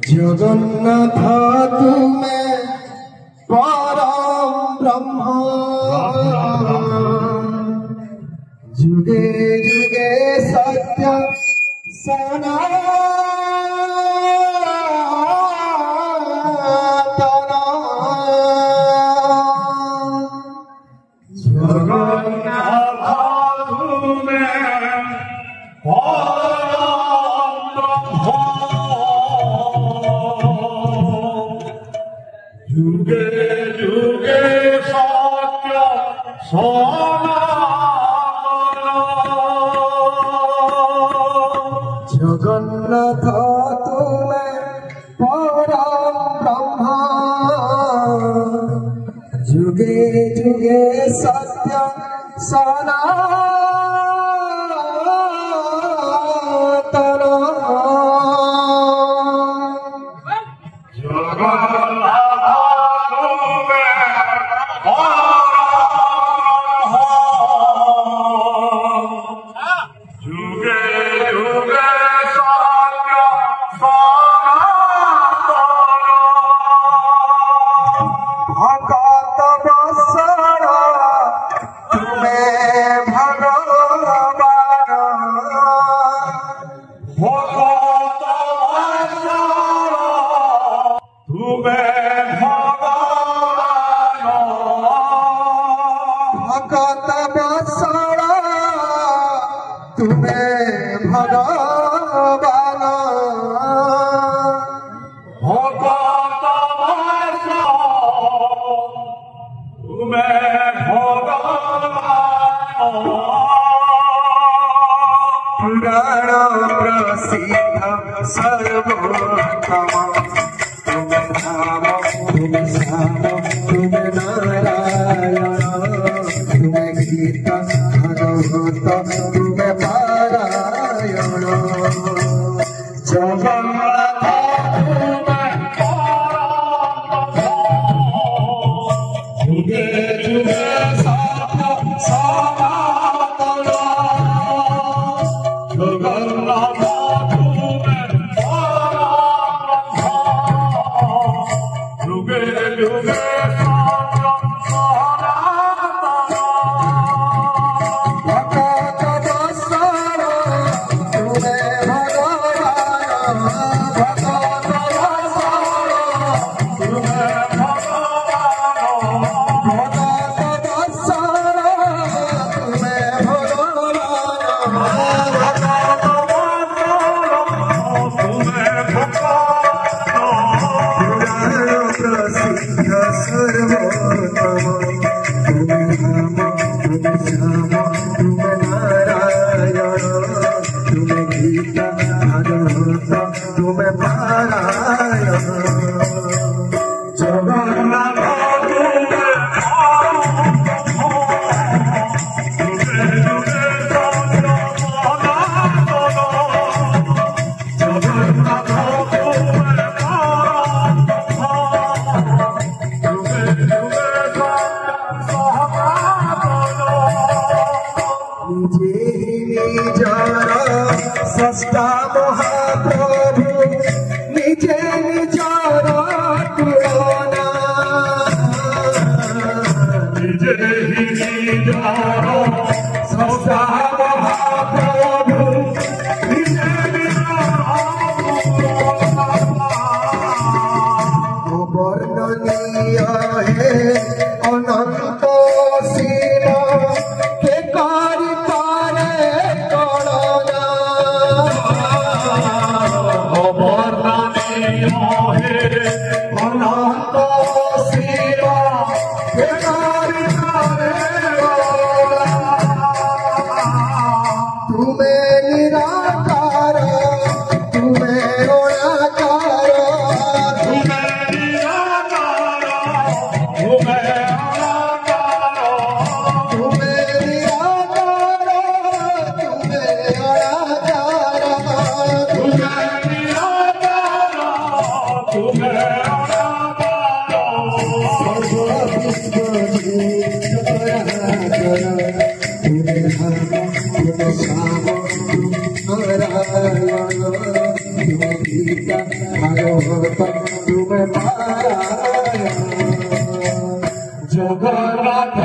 जगन्नाथ तुमे परम ब्रह्म जुगे जुगे सत्य सनातन जगन्नाथ तुमे जुगे जुगे सत्य सनातन जगन्नाथ तुमे परम ब्रह्म जुगे जुगे सत्य सनातन भगत बसर तुमे भगवान भगत तुमे भगवान भगत बसर तुमे भगवान भगत तुमे भगवान पुराण प्रसिद्ध सर्वोत्तम तुम धाम तुम श्याम तुम नारायण तुम गीत भागवत तुम पारायण जगन्नाथ जुगे जुगे सत्य सनातन जगन्नाथ तुमे जुगे जुगे सत्य सनातन भगत बसर तुमे भगवान भगत बसर तुमे भगवान भगत बसर तुमे सष्टा महाप्रभु निजे निजार तुलना निजे ही निजार सष्टा महाप्रभु निजे अवर्णनीय है अनंत शिव के कार्य पारे करुणा अवर्णनीय है अनंत शिव के कार्य पारे तुम्हें निराकार तुम्हें ओणाकार तुम्हें पाया जगन्नाथ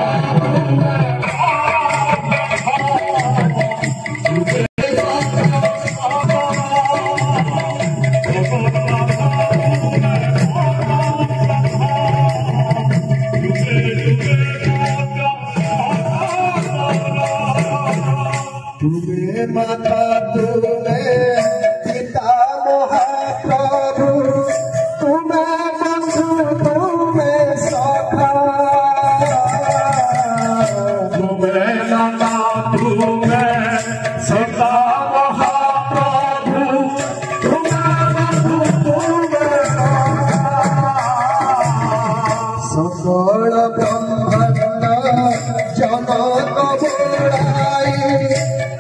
तुम्हें माता तुम्हें पिता महाप्रभु तुम्हें बंधु तुम्हें सखा तुम्हें नाना तुम्हें सदा महाप्रभु तुम्हें बंधु तुम्हें सकल ब्रह्मांड जगत बोलाई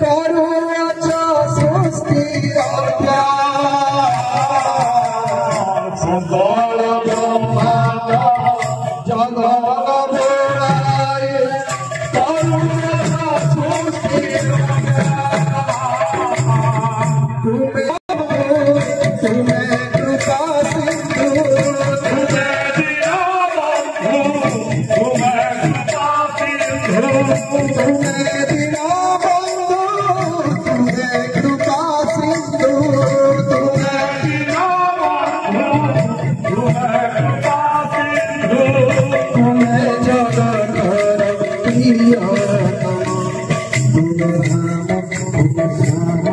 करुच सृष्टि रक्षा सकल ब्रह्मांड जगत बोलाई करुच सृष्टि तुम्हें कृपा सिंधु तुम्हें दिया बंधु तुम्हें कृपा सिंधु तुम्हें दिना बंधु तुम्हें कृपा सिंधु तुम्हें तुम्हें जगत प्रिय तुम्हें